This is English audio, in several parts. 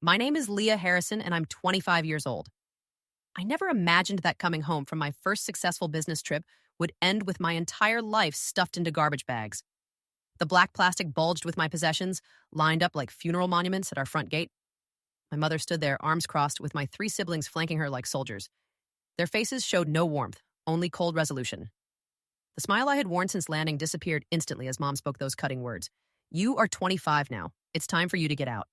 My name is Leah Harrison, and I'm 25 years old. I never imagined that coming home from my first successful business trip would end with my entire life stuffed into garbage bags. The black plastic bulged with my possessions, lined up like funeral monuments at our front gate. My mother stood there, arms crossed, with my three siblings flanking her like soldiers. Their faces showed no warmth, only cold resolution. The smile I had worn since landing disappeared instantly as Mom spoke those cutting words. "You are 25 now. It's time for you to get out."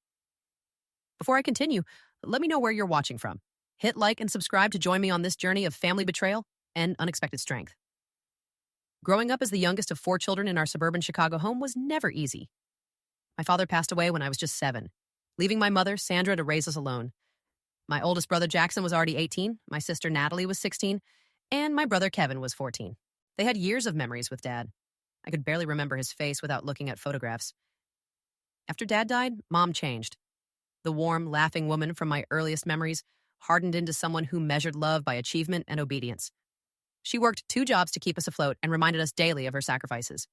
Before I continue, let me know where you're watching from. Hit like and subscribe to join me on this journey of family betrayal and unexpected strength. Growing up as the youngest of 4 children in our suburban Chicago home was never easy. My father passed away when I was just 7, leaving my mother, Sandra, to raise us alone. My oldest brother, Jackson, was already 18, my sister, Natalie, was 16, and my brother, Kevin, was 14. They had years of memories with Dad. I could barely remember his face without looking at photographs. After Dad died, Mom changed. The warm, laughing woman from my earliest memories hardened into someone who measured love by achievement and obedience. She worked 2 jobs to keep us afloat and reminded us daily of her sacrifices.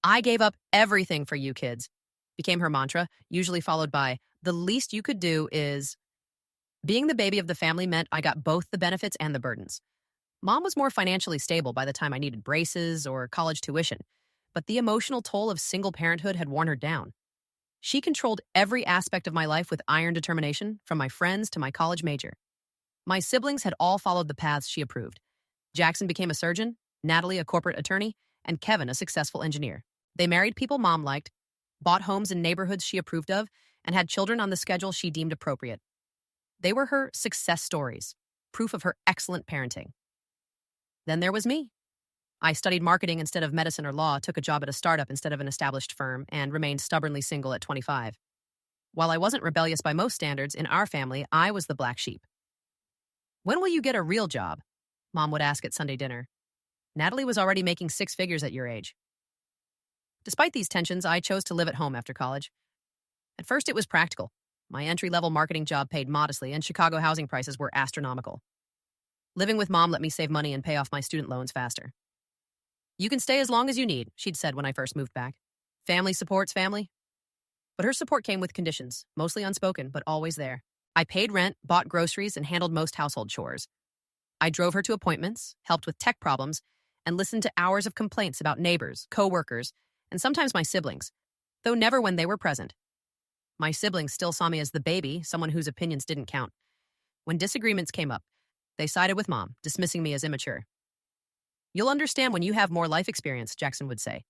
"I gave up everything for you kids," became her mantra, usually followed by, "the least you could do is..." Being the baby of the family meant I got both the benefits and the burdens. Mom was more financially stable by the time I needed braces or college tuition, but the emotional toll of single parenthood had worn her down. She controlled every aspect of my life with iron determination, from my friends to my college major. My siblings had all followed the paths she approved. Jackson became a surgeon, Natalie a corporate attorney, and Kevin a successful engineer. They married people Mom liked, bought homes in neighborhoods she approved of, and had children on the schedule she deemed appropriate. They were her success stories, proof of her excellent parenting. Then there was me. I studied marketing instead of medicine or law, took a job at a startup instead of an established firm, and remained stubbornly single at 25. While I wasn't rebellious by most standards, in our family, I was the black sheep. "When will you get a real job?" Mom would ask at Sunday dinner. Natalie was already making 6 figures at your age. Despite these tensions, I chose to live at home after college. At first, it was practical. My entry-level marketing job paid modestly, and Chicago housing prices were astronomical. Living with Mom let me save money and pay off my student loans faster. "You can stay as long as you need," she'd said when I first moved back. "Family supports family." But her support came with conditions, mostly unspoken, but always there. I paid rent, bought groceries, and handled most household chores. I drove her to appointments, helped with tech problems, and listened to hours of complaints about neighbors, co-workers, and sometimes my siblings, though never when they were present. My siblings still saw me as the baby, someone whose opinions didn't count. When disagreements came up, they sided with Mom, dismissing me as immature. "You'll understand when you have more life experience," Jackson would say.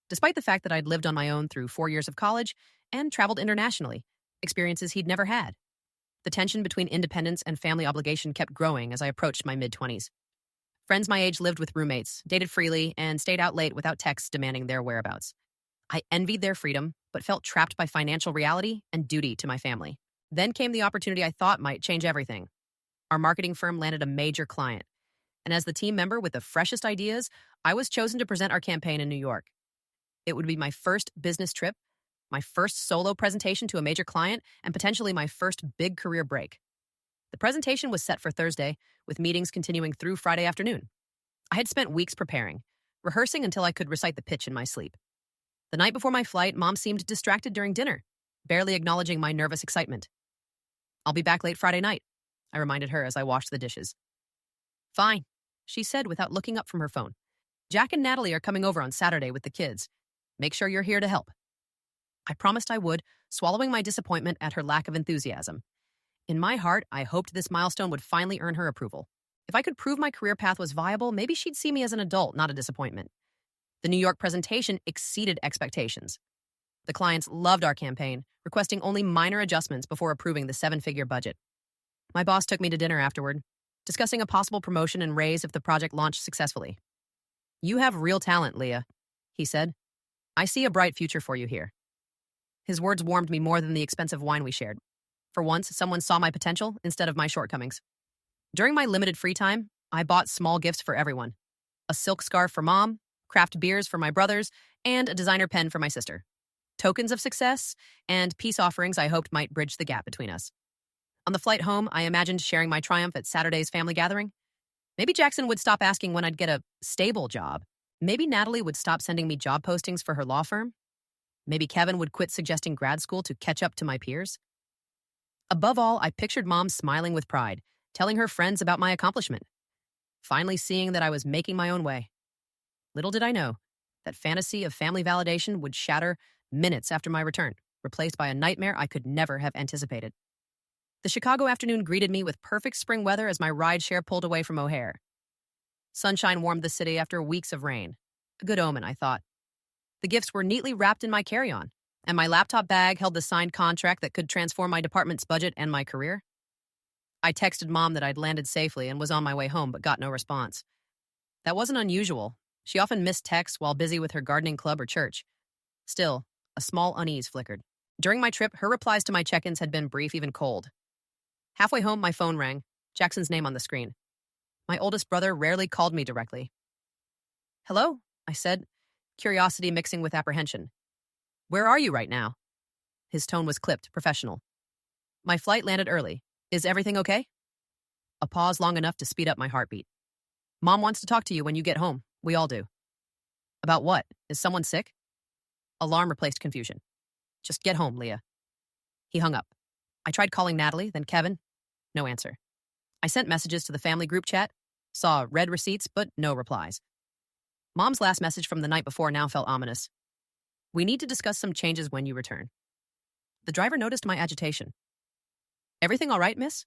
Despite the fact that I'd lived on my own through 4 years of college and traveled internationally, experiences he'd never had. The tension between independence and family obligation kept growing as I approached my mid-20s. Friends my age lived with roommates, dated freely, and stayed out late without texts demanding their whereabouts. I envied their freedom, but felt trapped by financial reality and duty to my family. Then came the opportunity I thought might change everything. Our marketing firm landed a major client, and as the team member with the freshest ideas, I was chosen to present our campaign in New York. It would be my first business trip, my first solo presentation to a major client, and potentially my first big career break. The presentation was set for Thursday, with meetings continuing through Friday afternoon. I had spent weeks preparing, rehearsing until I could recite the pitch in my sleep. The night before my flight, Mom seemed distracted during dinner, barely acknowledging my nervous excitement. "I'll be back late Friday night," I reminded her as I washed the dishes. "Fine," she said without looking up from her phone. "Jack and Natalie are coming over on Saturday with the kids. Make sure you're here to help." I promised I would, swallowing my disappointment at her lack of enthusiasm. In my heart, I hoped this milestone would finally earn her approval. If I could prove my career path was viable, maybe she'd see me as an adult, not a disappointment. The New York presentation exceeded expectations. The clients loved our campaign, requesting only minor adjustments before approving the 7-figure budget. My boss took me to dinner afterward, discussing a possible promotion and raise if the project launched successfully. "You have real talent, Leah," he said. "I see a bright future for you here." His words warmed me more than the expensive wine we shared. For once, someone saw my potential instead of my shortcomings. During my limited free time, I bought small gifts for everyone. A silk scarf for Mom, craft beers for my brothers, and a designer pen for my sister. Tokens of success and peace offerings I hoped might bridge the gap between us. On the flight home, I imagined sharing my triumph at Saturday's family gathering. Maybe Jackson would stop asking when I'd get a stable job. Maybe Natalie would stop sending me job postings for her law firm. Maybe Kevin would quit suggesting grad school to catch up to my peers. Above all, I pictured Mom smiling with pride, telling her friends about my accomplishment, finally seeing that I was making my own way. Little did I know that fantasy of family validation would shatter minutes after my return, replaced by a nightmare I could never have anticipated. The Chicago afternoon greeted me with perfect spring weather as my rideshare pulled away from O'Hare. Sunshine warmed the city after weeks of rain. A good omen, I thought. The gifts were neatly wrapped in my carry-on, and my laptop bag held the signed contract that could transform my department's budget and my career. I texted Mom that I'd landed safely and was on my way home, but got no response. That wasn't unusual. She often missed texts while busy with her gardening club or church. Still, a small unease flickered. During my trip, her replies to my check-ins had been brief, even cold. Halfway home, my phone rang, Jackson's name on the screen. My oldest brother rarely called me directly. "Hello," I said, curiosity mixing with apprehension. "Where are you right now?" His tone was clipped, professional. "My flight landed early. Is everything okay?" A pause long enough to speed up my heartbeat. "Mom wants to talk to you when you get home. We all do." "About what? Is someone sick?" Alarm replaced confusion. "Just get home, Leah." He hung up. I tried calling Natalie, then Kevin. No answer. I sent messages to the family group chat, saw red receipts, but no replies. Mom's last message from the night before now felt ominous. "We need to discuss some changes when you return." The driver noticed my agitation. "Everything all right, miss?"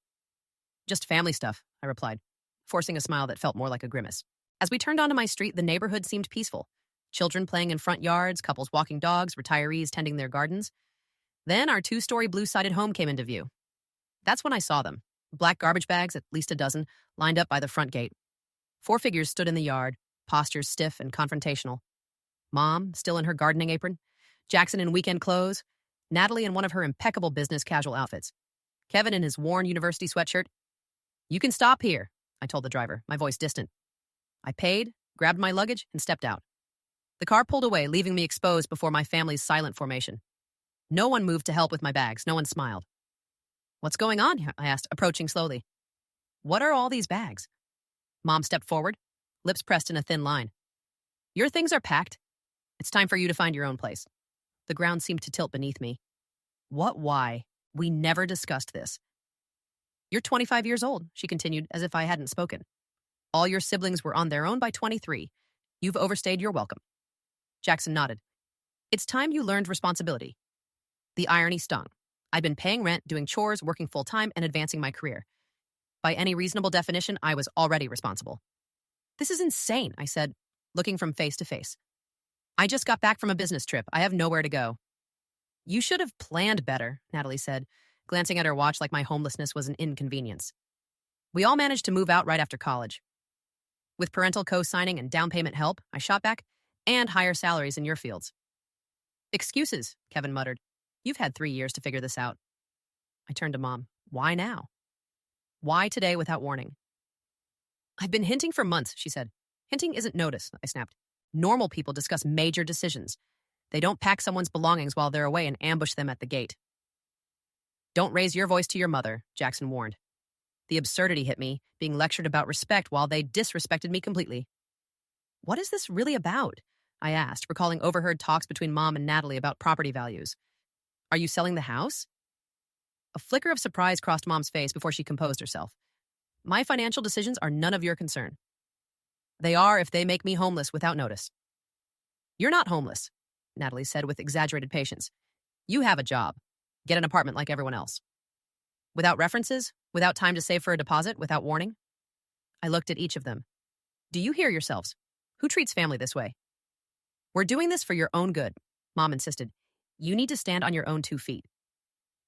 "Just family stuff," I replied, forcing a smile that felt more like a grimace. As we turned onto my street, the neighborhood seemed peaceful. Children playing in front yards, couples walking dogs, retirees tending their gardens. Then our 2-story blue-sided home came into view. That's when I saw them. Black garbage bags, at least a dozen, lined up by the front gate. 4 figures stood in the yard, postures stiff and confrontational. Mom, still in her gardening apron. Jackson in weekend clothes. Natalie in one of her impeccable business casual outfits. Kevin in his worn university sweatshirt. "You can stop here," I told the driver, my voice distant. I paid, grabbed my luggage, and stepped out. The car pulled away, leaving me exposed before my family's silent formation. No one moved to help with my bags. No one smiled. "What's going on?" I asked, approaching slowly. "What are all these bags?" Mom stepped forward, lips pressed in a thin line. "Your things are packed. It's time for you to find your own place." The ground seemed to tilt beneath me. What? Why? We never discussed this. "You're 25 years old," she continued, as if I hadn't spoken. "All your siblings were on their own by 23. You've overstayed your welcome." Jackson nodded. "It's time you learned responsibility." The irony stung. I'd been paying rent, doing chores, working full-time, and advancing my career. By any reasonable definition, I was already responsible. "This is insane," I said, looking from face to face. "I just got back from a business trip. I have nowhere to go." "You should have planned better," Natalie said, glancing at her watch like my homelessness was an inconvenience. "We all managed to move out right after college. With parental co-signing and down payment help, I shot back, and higher salaries in your fields." "Excuses," Kevin muttered. "You've had 3 years to figure this out." I turned to Mom. "Why now? Why today without warning?" "I've been hinting for months," she said. "Hinting isn't notice," I snapped. "Normal people discuss major decisions. They don't pack someone's belongings while they're away and ambush them at the gate." "Don't raise your voice to your mother," Jackson warned. The absurdity hit me, being lectured about respect while they disrespected me completely. "What is this really about?" I asked, recalling overheard talks between Mom and Natalie about property values. "Are you selling the house?" A flicker of surprise crossed Mom's face before she composed herself. "My financial decisions are none of your concern." "They are if they make me homeless without notice." "You're not homeless," Natalie said with exaggerated patience. "You have a job. Get an apartment like everyone else." Without references, without time to save for a deposit, without warning. I looked at each of them. "Do you hear yourselves? Who treats family this way?" "We're doing this for your own good," Mom insisted. "You need to stand on your own 2 feet."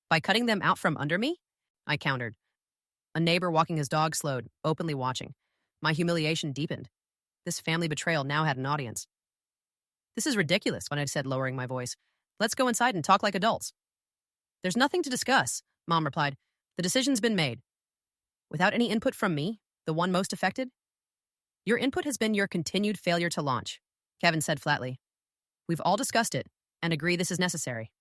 "By cutting them out from under me?" I countered. A neighbor walking his dog slowed, openly watching. My humiliation deepened. This family betrayal now had an audience. "This is ridiculous," when I said, lowering my voice. "Let's go inside and talk like adults." "There's nothing to discuss," Mom replied. "The decision's been made." "Without any input from me, the one most affected?" "Your input has been your continued failure to launch," Kevin said flatly. "We've all discussed it and agree this is necessary."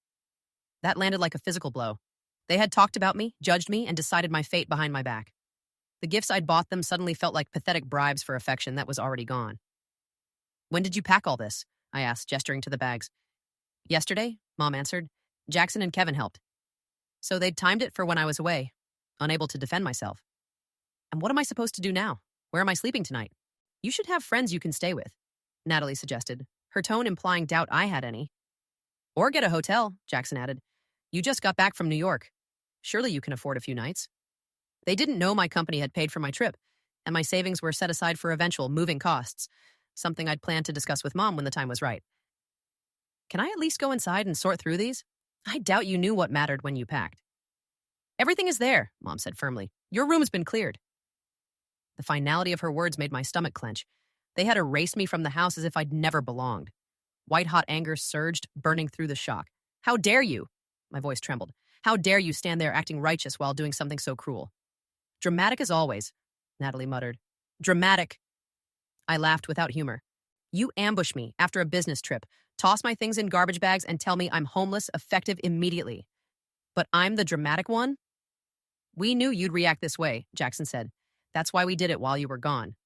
That landed like a physical blow. They had talked about me, judged me, and decided my fate behind my back. The gifts I'd bought them suddenly felt like pathetic bribes for affection that was already gone. "When did you pack all this?" I asked, gesturing to the bags. "Yesterday," Mom answered. "Jackson and Kevin helped." So they'd timed it for when I was away, unable to defend myself. And what am I supposed to do now? Where am I sleeping tonight? You should have friends you can stay with, Natalie suggested, her tone implying doubt I had any. Or get a hotel, Jackson added. You just got back from New York. Surely you can afford a few nights. They didn't know my company had paid for my trip, and my savings were set aside for eventual moving costs, something I'd planned to discuss with Mom when the time was right. Can I at least go inside and sort through these? I doubt you knew what mattered when you packed. Everything is there, Mom said firmly. Your room's been cleared. The finality of her words made my stomach clench. They had erased me from the house as if I'd never belonged. White-hot anger surged, burning through the shock. How dare you? My voice trembled. How dare you stand there acting righteous while doing something so cruel? Dramatic as always, Natalie muttered. Dramatic. I laughed without humor. You ambush me after a business trip, toss my things in garbage bags, and tell me I'm homeless, effective immediately. But I'm the dramatic one? We knew you'd react this way, Jackson said. That's why we did it while you were gone.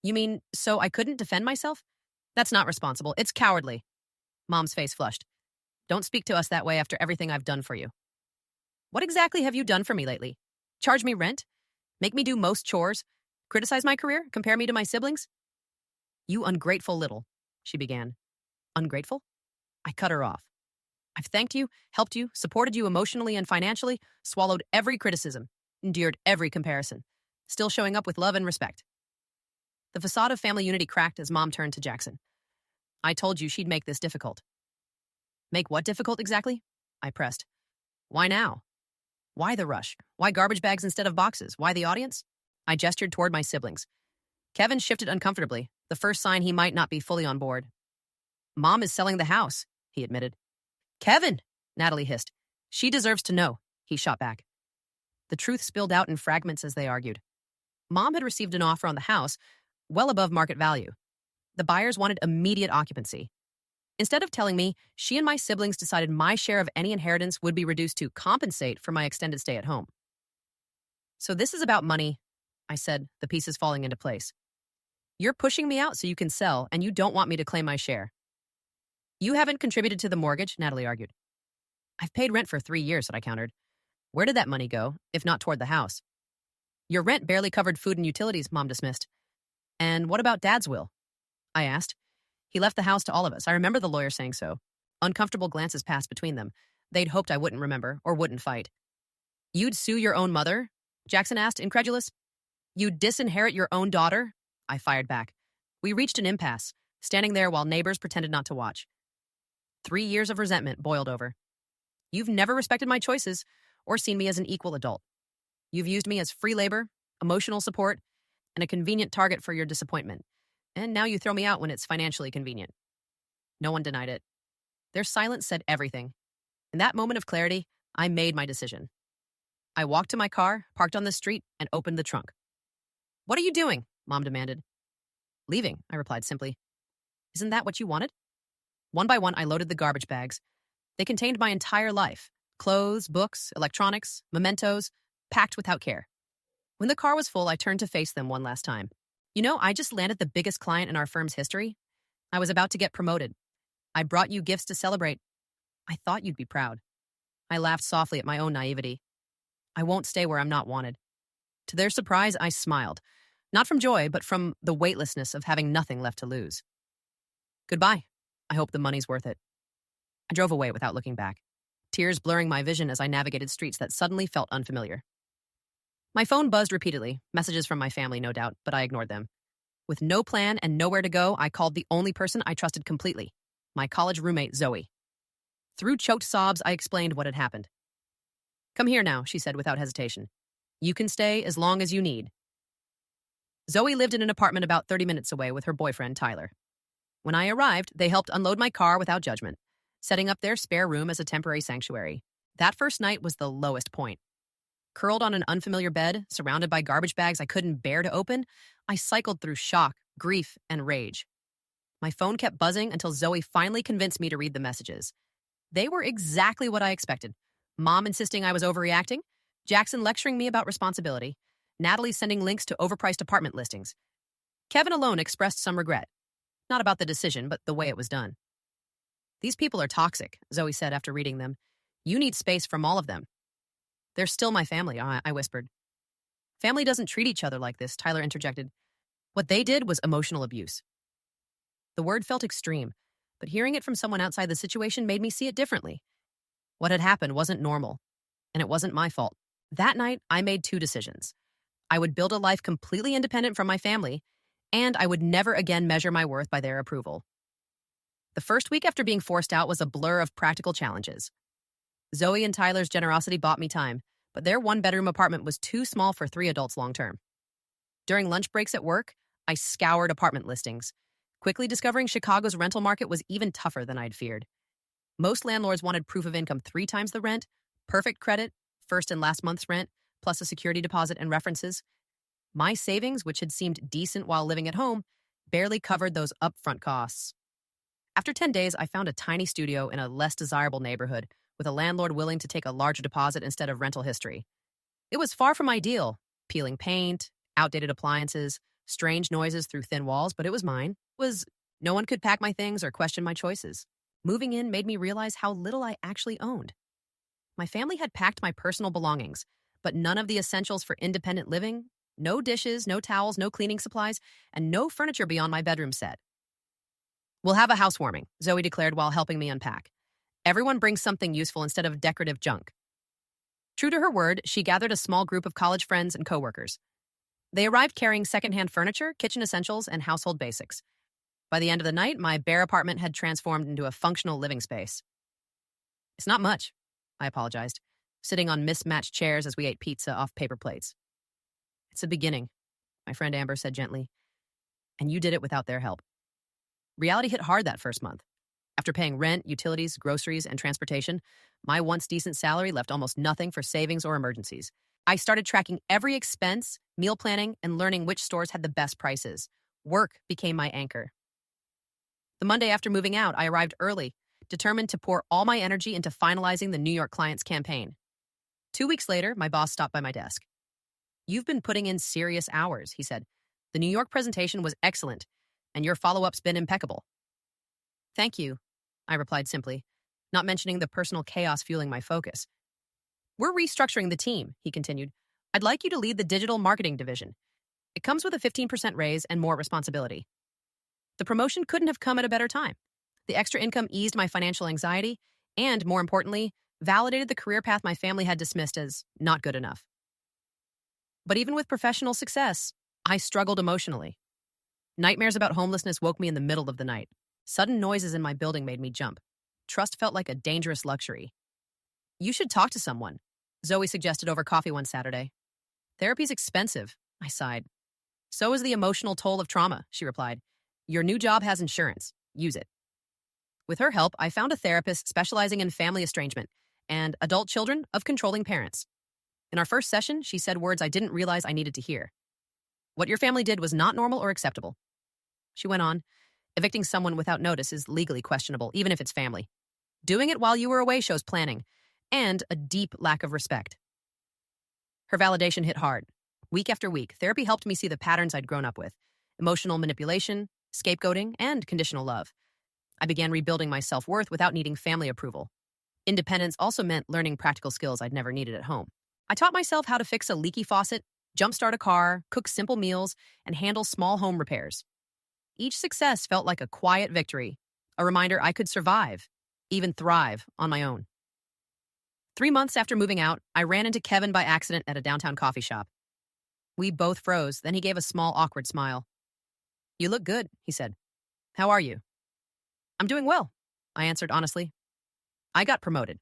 You mean, so I couldn't defend myself? That's not responsible. It's cowardly. Mom's face flushed. Don't speak to us that way after everything I've done for you. What exactly have you done for me lately? Charge me rent? Make me do most chores? Criticize my career? Compare me to my siblings? You ungrateful little, she began. Ungrateful? I cut her off. I've thanked you, helped you, supported you emotionally and financially, swallowed every criticism, endured every comparison, still showing up with love and respect. The facade of family unity cracked as Mom turned to Jackson. I told you she'd make this difficult. Make what difficult exactly? I pressed. Why now? Why the rush? Why garbage bags instead of boxes? Why the audience? I gestured toward my siblings. Kevin shifted uncomfortably, the first sign he might not be fully on board. Mom is selling the house, he admitted. Kevin, Natalie hissed. She deserves to know, he shot back. The truth spilled out in fragments as they argued. Mom had received an offer on the house, well above market value. The buyers wanted immediate occupancy. Instead of telling me, she and my siblings decided my share of any inheritance would be reduced to compensate for my extended stay at home. So this is about money, I said, the pieces falling into place. You're pushing me out so you can sell, and you don't want me to claim my share. You haven't contributed to the mortgage, Natalie argued. I've paid rent for 3 years, I countered. Where did that money go, if not toward the house? Your rent barely covered food and utilities, Mom dismissed. And what about Dad's will? I asked. He left the house to all of us. I remember the lawyer saying so. Uncomfortable glances passed between them. They'd hoped I wouldn't remember or wouldn't fight. You'd sue your own mother? Jackson asked, incredulous. You'd disinherit your own daughter? I fired back. We reached an impasse, standing there while neighbors pretended not to watch. 3 years of resentment boiled over. You've never respected my choices or seen me as an equal adult. You've used me as free labor, emotional support, and a convenient target for your disappointment. And now you throw me out when it's financially convenient. No one denied it. Their silence said everything. In that moment of clarity, I made my decision. I walked to my car, parked on the street, and opened the trunk. What are you doing? Mom demanded. Leaving, I replied simply. Isn't that what you wanted? One by one, I loaded the garbage bags. They contained my entire life. Clothes, books, electronics, mementos, packed without care. When the car was full, I turned to face them one last time. You know, I just landed the biggest client in our firm's history. I was about to get promoted. I brought you gifts to celebrate. I thought you'd be proud. I laughed softly at my own naivety. I won't stay where I'm not wanted. To their surprise, I smiled. Not from joy, but from the weightlessness of having nothing left to lose. Goodbye. I hope the money's worth it. I drove away without looking back, tears blurring my vision as I navigated streets that suddenly felt unfamiliar. My phone buzzed repeatedly, messages from my family, no doubt, but I ignored them. With no plan and nowhere to go, I called the only person I trusted completely, my college roommate, Zoe. Through choked sobs, I explained what had happened. Come here now, she said without hesitation. You can stay as long as you need. Zoe lived in an apartment about 30 minutes away with her boyfriend, Tyler. When I arrived, they helped unload my car without judgment, setting up their spare room as a temporary sanctuary. That first night was the lowest point. Curled on an unfamiliar bed, surrounded by garbage bags I couldn't bear to open, I cycled through shock, grief, and rage. My phone kept buzzing until Zoe finally convinced me to read the messages. They were exactly what I expected. Mom insisting I was overreacting, Jackson lecturing me about responsibility, Natalie sending links to overpriced apartment listings. Kevin alone expressed some regret. Not about the decision, but the way it was done. These people are toxic, Zoe said after reading them. You need space from all of them. They're still my family, I whispered. Family doesn't treat each other like this, Tyler interjected. What they did was emotional abuse. The word felt extreme, but hearing it from someone outside the situation made me see it differently. What had happened wasn't normal, and it wasn't my fault. That night, I made two decisions. I would build a life completely independent from my family, and I would never again measure my worth by their approval. The first week after being forced out was a blur of practical challenges. Zoe and Tyler's generosity bought me time, but their one-bedroom apartment was too small for 3 adults long-term. During lunch breaks at work, I scoured apartment listings, quickly discovering Chicago's rental market was even tougher than I'd feared. Most landlords wanted proof of income 3 times the rent, perfect credit, first and last month's rent, plus a security deposit and references. My savings, which had seemed decent while living at home, barely covered those upfront costs. After 10 days, I found a tiny studio in a less desirable neighborhood with a landlord willing to take a larger deposit instead of rental history. It was far from ideal, peeling paint, outdated appliances, strange noises through thin walls, but it was mine. No one could pack my things or question my choices. Moving in made me realize how little I actually owned. My family had packed my personal belongings, but none of the essentials for independent living, no dishes, no towels, no cleaning supplies, and no furniture beyond my bedroom set. We'll have a housewarming, Zoe declared while helping me unpack. Everyone brings something useful instead of decorative junk. True to her word, she gathered a small group of college friends and coworkers. They arrived carrying secondhand furniture, kitchen essentials, and household basics. By the end of the night, my bare apartment had transformed into a functional living space. It's not much, I apologized, sitting on mismatched chairs as we ate pizza off paper plates. It's a beginning, my friend Amber said gently. And you did it without their help. Reality hit hard that first month. After paying rent, utilities, groceries, and transportation, my once decent salary left almost nothing for savings or emergencies. I started tracking every expense, meal planning, and learning which stores had the best prices. Work became my anchor. The Monday after moving out, I arrived early, determined to pour all my energy into finalizing the New York client's campaign. 2 weeks later, my boss stopped by my desk. You've been putting in serious hours, he said. The New York presentation was excellent, and your follow-up's been impeccable. Thank you, I replied simply, not mentioning the personal chaos fueling my focus. We're restructuring the team, he continued. I'd like you to lead the digital marketing division. It comes with a 15% raise and more responsibility. The promotion couldn't have come at a better time. The extra income eased my financial anxiety and, more importantly, validated the career path my family had dismissed as not good enough. But even with professional success, I struggled emotionally. Nightmares about homelessness woke me in the middle of the night. Sudden noises in my building made me jump. Trust felt like a dangerous luxury. You should talk to someone, Zoe suggested over coffee one Saturday. Therapy's expensive, I sighed. So is the emotional toll of trauma, she replied. Your new job has insurance. Use it. With her help, I found a therapist specializing in family estrangement and adult children of controlling parents. In our first session, she said words I didn't realize I needed to hear. What your family did was not normal or acceptable. She went on, evicting someone without notice is legally questionable, even if it's family. Doing it while you were away shows planning and a deep lack of respect. Her validation hit hard. Week after week, therapy helped me see the patterns I'd grown up with: emotional manipulation, scapegoating, and conditional love. I began rebuilding my self-worth without needing family approval. Independence also meant learning practical skills I'd never needed at home. I taught myself how to fix a leaky faucet, jumpstart a car, cook simple meals, and handle small home repairs. Each success felt like a quiet victory, a reminder I could survive, even thrive, on my own. 3 months after moving out, I ran into Kevin by accident at a downtown coffee shop. We both froze, then he gave a small, awkward smile. You look good, he said. How are you? I'm doing well, I answered honestly. I got promoted.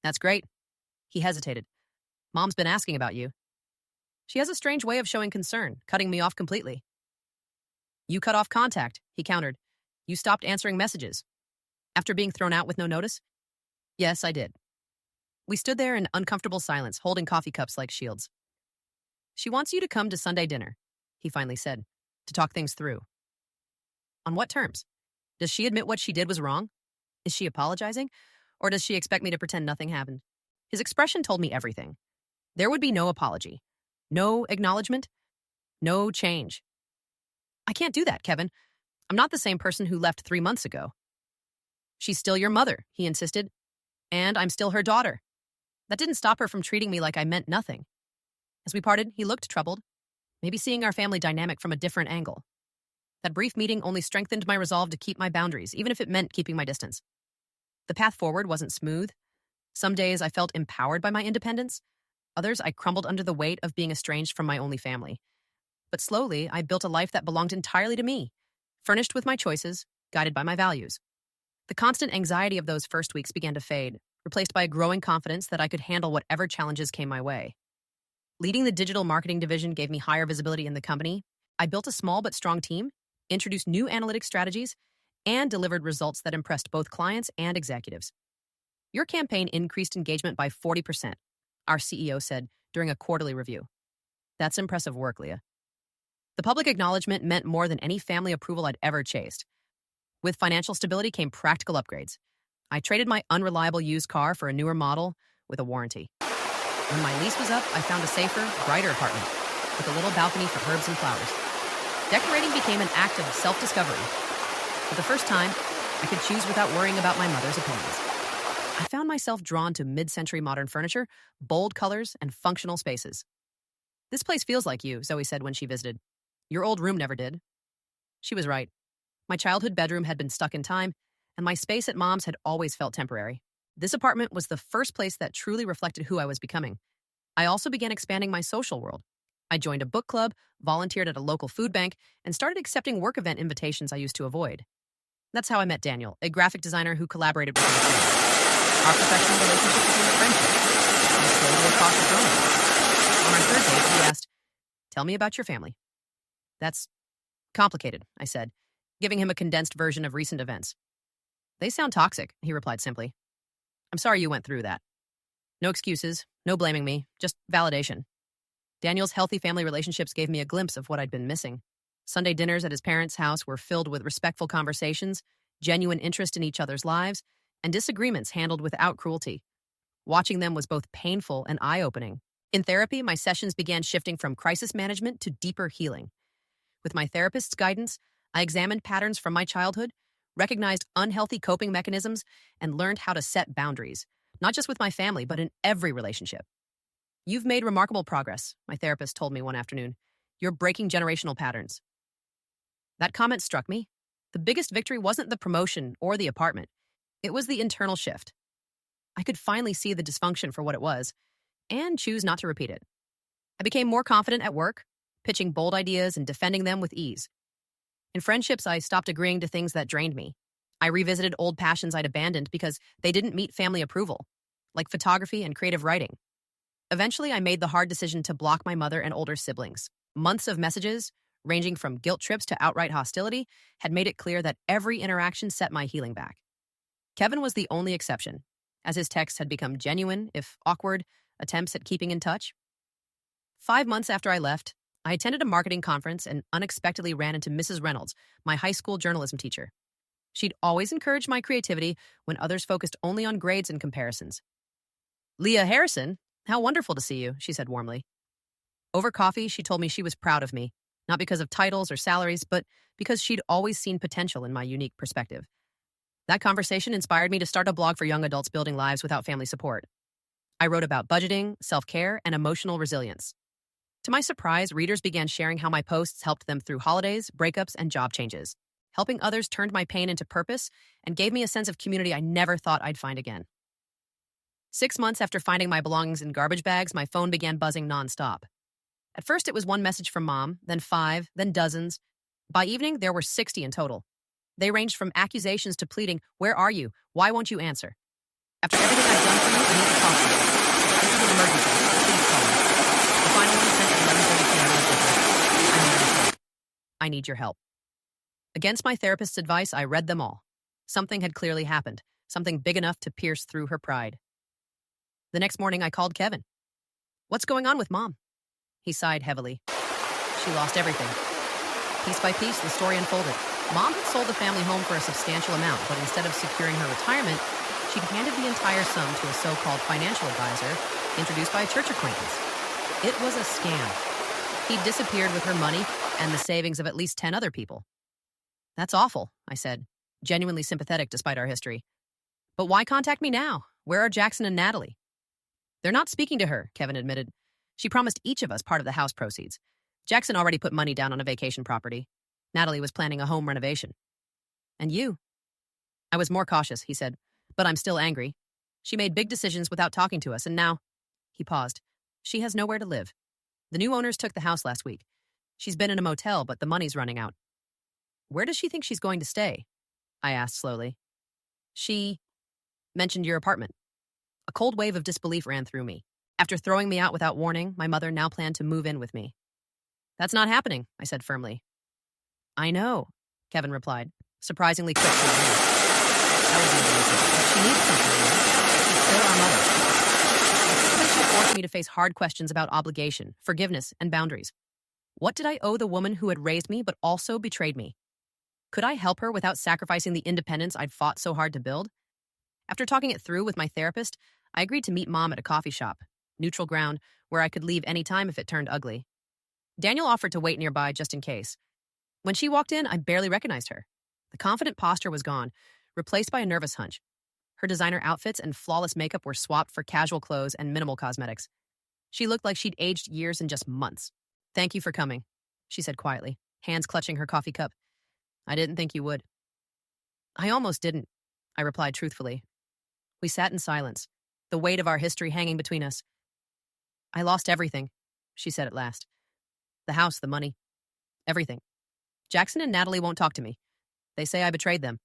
That's great. He hesitated. Mom's been asking about you. She has a strange way of showing concern, cutting me off completely. You cut off contact, he countered. You stopped answering messages. After being thrown out with no notice? Yes, I did. We stood there in uncomfortable silence, holding coffee cups like shields. She wants you to come to Sunday dinner, he finally said, to talk things through. On what terms? Does she admit what she did was wrong? Is she apologizing? Or does she expect me to pretend nothing happened? His expression told me everything. There would be no apology, no acknowledgement, no change. I can't do that, Kevin. I'm not the same person who left 3 months ago. She's still your mother, he insisted. And I'm still her daughter. That didn't stop her from treating me like I meant nothing. As we parted, he looked troubled, maybe seeing our family dynamic from a different angle. That brief meeting only strengthened my resolve to keep my boundaries, even if it meant keeping my distance. The path forward wasn't smooth. Some days I felt empowered by my independence. Others I crumbled under the weight of being estranged from my only family. But slowly, I built a life that belonged entirely to me, furnished with my choices, guided by my values. The constant anxiety of those first weeks began to fade, replaced by a growing confidence that I could handle whatever challenges came my way. Leading the digital marketing division gave me higher visibility in the company. I built a small but strong team, introduced new analytic strategies, and delivered results that impressed both clients and executives. Your campaign increased engagement by 40%, our CEO said during a quarterly review. That's impressive work, Leah. The public acknowledgement meant more than any family approval I'd ever chased. With financial stability came practical upgrades. I traded my unreliable used car for a newer model with a warranty. When my lease was up, I found a safer, brighter apartment with a little balcony for herbs and flowers. Decorating became an act of self-discovery. For the first time, I could choose without worrying about my mother's opinions. I found myself drawn to mid-century modern furniture, bold colors, and functional spaces. "This place feels like you," Zoe said when she visited. "Your old room never did." She was right. My childhood bedroom had been stuck in time, and my space at Mom's had always felt temporary. This apartment was the first place that truly reflected who I was becoming. I also began expanding my social world. I joined a book club, volunteered at a local food bank, and started accepting work event invitations I used to avoid. That's how I met Daniel, a graphic designer who collaborated with me. Our professional relationship became a friendship, and slowly a cautious romance. On our third date, he asked, "Tell me about your family." "That's complicated," I said, giving him a condensed version of recent events. "They sound toxic," he replied simply. "I'm sorry you went through that." No excuses, no blaming me, just validation. Daniel's healthy family relationships gave me a glimpse of what I'd been missing. Sunday dinners at his parents' house were filled with respectful conversations, genuine interest in each other's lives, and disagreements handled without cruelty. Watching them was both painful and eye-opening. In therapy, my sessions began shifting from crisis management to deeper healing. With my therapist's guidance, I examined patterns from my childhood, recognized unhealthy coping mechanisms, and learned how to set boundaries, not just with my family, but in every relationship. "You've made remarkable progress," my therapist told me one afternoon. "You're breaking generational patterns." That comment struck me. The biggest victory wasn't the promotion or the apartment. It was the internal shift. I could finally see the dysfunction for what it was and choose not to repeat it. I became more confident at work, pitching bold ideas and defending them with ease. In friendships, I stopped agreeing to things that drained me. I revisited old passions I'd abandoned because they didn't meet family approval, like photography and creative writing. Eventually, I made the hard decision to block my mother and older siblings. Months of messages, ranging from guilt trips to outright hostility, had made it clear that every interaction set my healing back. Kevin was the only exception, as his texts had become genuine, if awkward, attempts at keeping in touch. 5 months after I left, I attended a marketing conference and unexpectedly ran into Mrs. Reynolds, my high school journalism teacher. She'd always encouraged my creativity when others focused only on grades and comparisons. "Leah Harrison, how wonderful to see you," she said warmly. Over coffee, she told me she was proud of me, not because of titles or salaries, but because she'd always seen potential in my unique perspective. That conversation inspired me to start a blog for young adults building lives without family support. I wrote about budgeting, self-care, and emotional resilience. To my surprise, readers began sharing how my posts helped them through holidays, breakups, and job changes. Helping others turned my pain into purpose and gave me a sense of community I never thought I'd find again. 6 months after finding my belongings in garbage bags, my phone began buzzing nonstop. At first, it was one message from Mom, then 5, then dozens. By evening, there were 60 in total. They ranged from accusations to pleading, "Where are you? Why won't you answer? After everything I've done for you, I need to talk to you. This is an emergency. Please call me." The final one sent at 11:30 p.m. was different. "I made a mistake. I need your help." Against my therapist's advice, I read them all. Something had clearly happened, something big enough to pierce through her pride. The next morning, I called Kevin. "What's going on with Mom?" He sighed heavily. "She lost everything." Piece by piece, the story unfolded. Mom had sold the family home for a substantial amount, but instead of securing her retirement, she'd handed the entire sum to a so-called financial advisor introduced by a church acquaintance. It was a scam. He'd disappeared with her money and the savings of at least 10 other people. "That's awful," I said, genuinely sympathetic despite our history. "But why contact me now? Where are Jackson and Natalie?" They're not speaking to her, Kevin admitted. She promised each of us part of the house proceeds. Jackson already put money down on a vacation property. Natalie was planning a home renovation. And you? I was more cautious, he said, but I'm still angry. She made big decisions without talking to us, and now... He paused. She has nowhere to live. The new owners took the house last week. She's been in a motel, but the money's running out. Where does she think she's going to stay? I asked slowly. She mentioned your apartment. A cold wave of disbelief ran through me. After throwing me out without warning, my mother now planned to move in with me. That's not happening, I said firmly. I know, Kevin replied, surprisingly quick to agree. That was easy, but she needs something. She's still our mother. She forced me to face hard questions about obligation, forgiveness, and boundaries. What did I owe the woman who had raised me but also betrayed me? Could I help her without sacrificing the independence I'd fought so hard to build? After talking it through with my therapist, I agreed to meet Mom at a coffee shop, neutral ground, where I could leave any time if it turned ugly. Daniel offered to wait nearby just in case. When she walked in, I barely recognized her. The confident posture was gone, replaced by a nervous hunch. Her designer outfits and flawless makeup were swapped for casual clothes and minimal cosmetics. She looked like she'd aged years in just months. Thank you for coming, she said quietly, hands clutching her coffee cup. I didn't think you would. I almost didn't, I replied truthfully. We sat in silence, the weight of our history hanging between us. I lost everything, she said at last. The house, the money, everything. Jackson and Natalie won't talk to me. They say I betrayed them.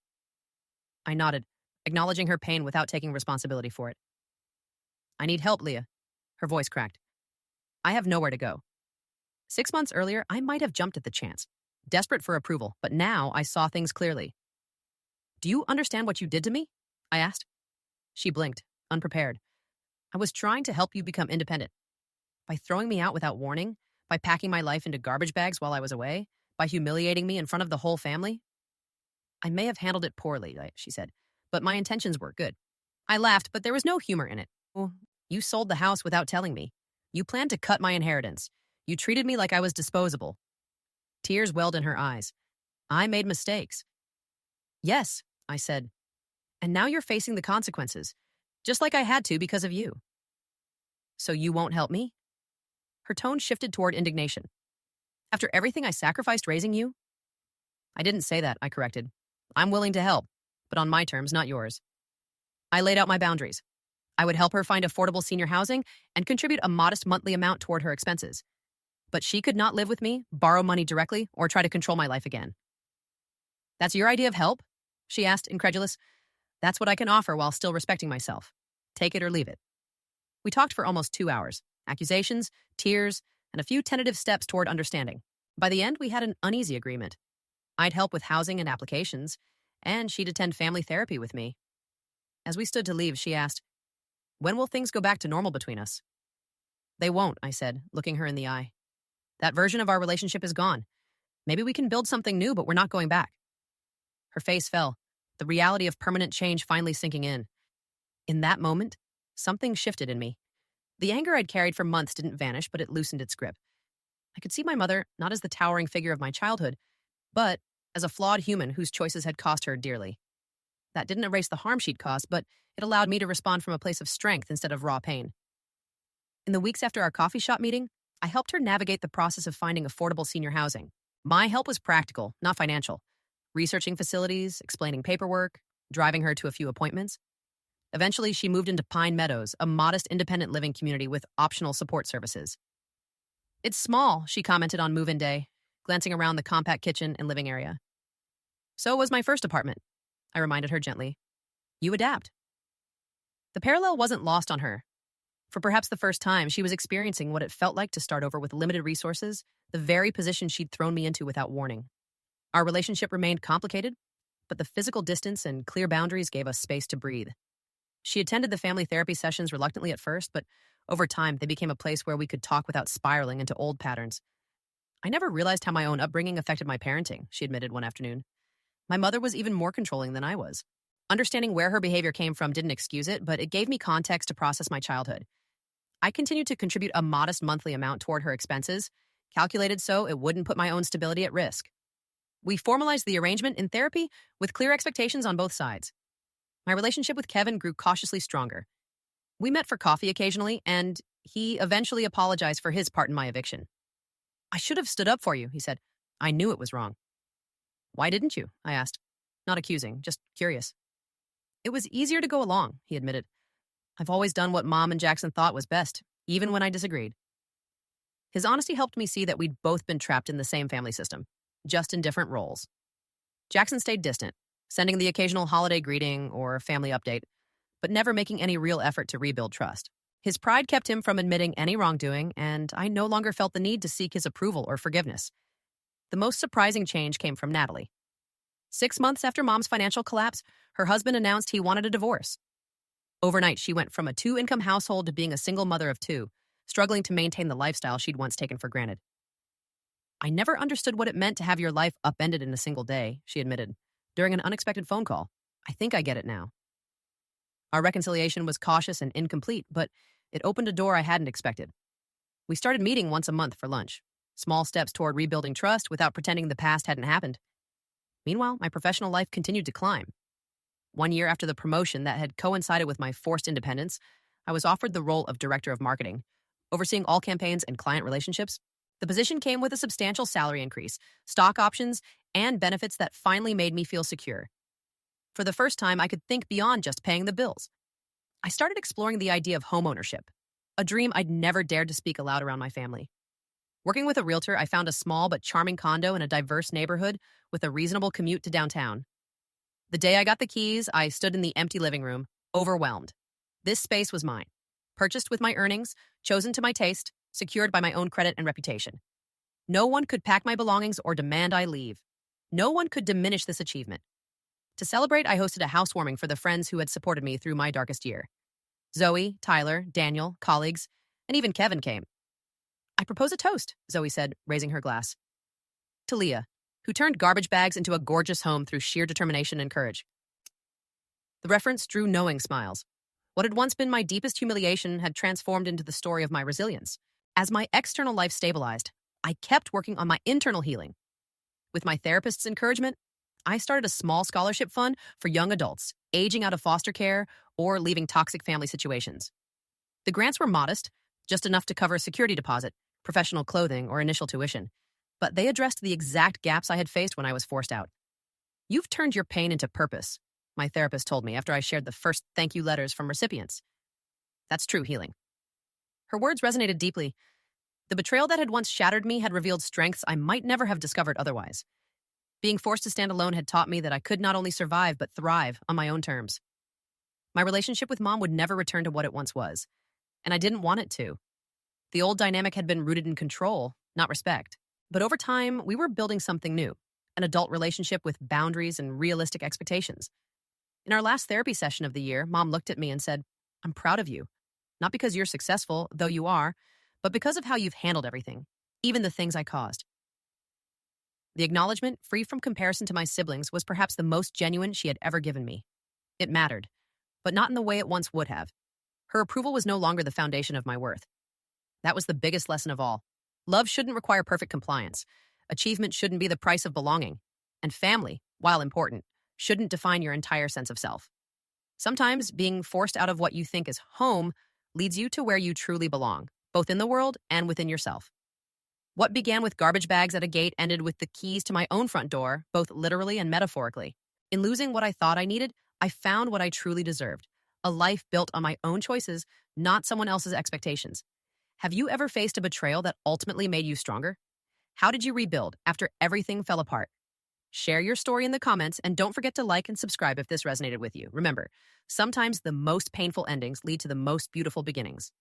I nodded, acknowledging her pain without taking responsibility for it. I need help, Leah. Her voice cracked. I have nowhere to go. 6 months earlier, I might have jumped at the chance, desperate for approval, but now I saw things clearly. Do you understand what you did to me? I asked. She blinked, unprepared. I was trying to help you become independent. By throwing me out without warning, by packing my life into garbage bags while I was away, by humiliating me in front of the whole family. I may have handled it poorly, she said, but my intentions were good. I laughed, but there was no humor in it. Oh, you sold the house without telling me. You planned to cut my inheritance. You treated me like I was disposable. Tears welled in her eyes. I made mistakes. Yes, I said. And now you're facing the consequences, just like I had to because of you. So you won't help me? Her tone shifted toward indignation. After everything I sacrificed raising you? I didn't say that, I corrected. I'm willing to help, but on my terms, not yours. I laid out my boundaries. I would help her find affordable senior housing and contribute a modest monthly amount toward her expenses. But she could not live with me, borrow money directly, or try to control my life again. That's your idea of help? She asked, incredulous. That's what I can offer while still respecting myself. Take it or leave it. We talked for almost 2 hours. Accusations, tears, and a few tentative steps toward understanding. By the end, we had an uneasy agreement. I'd help with housing and applications, and she'd attend family therapy with me. As we stood to leave, she asked, when will things go back to normal between us? They won't, I said, looking her in the eye. That version of our relationship is gone. Maybe we can build something new, but we're not going back. Her face fell, the reality of permanent change finally sinking in. In that moment, something shifted in me. The anger I'd carried for months didn't vanish, but it loosened its grip. I could see my mother not as the towering figure of my childhood, but as a flawed human whose choices had cost her dearly. That didn't erase the harm she'd caused, but it allowed me to respond from a place of strength instead of raw pain. In the weeks after our coffee shop meeting, I helped her navigate the process of finding affordable senior housing. My help was practical, not financial. Researching facilities, explaining paperwork, driving her to a few appointments. Eventually, she moved into Pine Meadows, a modest independent living community with optional support services. It's small, she commented on move-in day, glancing around the compact kitchen and living area. So was my first apartment, I reminded her gently. You adapt. The parallel wasn't lost on her. For perhaps the first time, she was experiencing what it felt like to start over with limited resources, the very position she'd thrown me into without warning. Our relationship remained complicated, but the physical distance and clear boundaries gave us space to breathe. She attended the family therapy sessions reluctantly at first, but over time, they became a place where we could talk without spiraling into old patterns. I never realized how my own upbringing affected my parenting, she admitted one afternoon. My mother was even more controlling than I was. Understanding where her behavior came from didn't excuse it, but it gave me context to process my childhood. I continued to contribute a modest monthly amount toward her expenses, calculated so it wouldn't put my own stability at risk. We formalized the arrangement in therapy with clear expectations on both sides. My relationship with Kevin grew cautiously stronger. We met for coffee occasionally, and he eventually apologized for his part in my eviction. I should have stood up for you, he said. I knew it was wrong. Why didn't you? I asked. Not accusing, just curious. It was easier to go along, he admitted. I've always done what Mom and Jackson thought was best, even when I disagreed. His honesty helped me see that we'd both been trapped in the same family system, just in different roles. Jackson stayed distant, sending the occasional holiday greeting or family update, but never making any real effort to rebuild trust. His pride kept him from admitting any wrongdoing, and I no longer felt the need to seek his approval or forgiveness. The most surprising change came from Natalie. 6 months after Mom's financial collapse, her husband announced he wanted a divorce. Overnight, she went from a 2-income household to being a single mother of 2, struggling to maintain the lifestyle she'd once taken for granted. I never understood what it meant to have your life upended in a single day, she admitted, during an unexpected phone call. I think I get it now. Our reconciliation was cautious and incomplete, but it opened a door I hadn't expected. We started meeting once a month for lunch, small steps toward rebuilding trust without pretending the past hadn't happened. Meanwhile, my professional life continued to climb. 1 year after the promotion that had coincided with my forced independence, I was offered the role of director of marketing, overseeing all campaigns and client relationships. The position came with a substantial salary increase, stock options, and benefits that finally made me feel secure. For the first time, I could think beyond just paying the bills. I started exploring the idea of homeownership, a dream I'd never dared to speak aloud around my family. Working with a realtor, I found a small but charming condo in a diverse neighborhood with a reasonable commute to downtown. The day I got the keys, I stood in the empty living room, overwhelmed. This space was mine, purchased with my earnings, chosen to my taste, secured by my own credit and reputation. No one could pack my belongings or demand I leave. No one could diminish this achievement. To celebrate, I hosted a housewarming for the friends who had supported me through my darkest year. Zoe, Tyler, Daniel, colleagues, and even Kevin came. I propose a toast, Zoe said, raising her glass. To Leah, who turned garbage bags into a gorgeous home through sheer determination and courage. The reference drew knowing smiles. What had once been my deepest humiliation had transformed into the story of my resilience. As my external life stabilized, I kept working on my internal healing. With my therapist's encouragement, I started a small scholarship fund for young adults aging out of foster care or leaving toxic family situations. The grants were modest, just enough to cover a security deposit, professional clothing, or initial tuition, but they addressed the exact gaps I had faced when I was forced out. You've turned your pain into purpose, my therapist told me after I shared the first thank you letters from recipients. That's true healing. Her words resonated deeply. The betrayal that had once shattered me had revealed strengths I might never have discovered otherwise. Being forced to stand alone had taught me that I could not only survive but thrive on my own terms. My relationship with Mom would never return to what it once was, and I didn't want it to. The old dynamic had been rooted in control, not respect. But over time, we were building something new, an adult relationship with boundaries and realistic expectations. In our last therapy session of the year, Mom looked at me and said, I'm proud of you. Not because you're successful, though you are, but because of how you've handled everything, even the things I caused. The acknowledgement, free from comparison to my siblings, was perhaps the most genuine she had ever given me. It mattered, but not in the way it once would have. Her approval was no longer the foundation of my worth. That was the biggest lesson of all. Love shouldn't require perfect compliance. Achievement shouldn't be the price of belonging. And family, while important, shouldn't define your entire sense of self. Sometimes being forced out of what you think is home leads you to where you truly belong, both in the world and within yourself. What began with garbage bags at a gate ended with the keys to my own front door, both literally and metaphorically. In losing what I thought I needed, I found what I truly deserved, a life built on my own choices, not someone else's expectations. Have you ever faced a betrayal that ultimately made you stronger? How did you rebuild after everything fell apart? Share your story in the comments, and don't forget to like and subscribe if this resonated with you. Remember, sometimes the most painful endings lead to the most beautiful beginnings.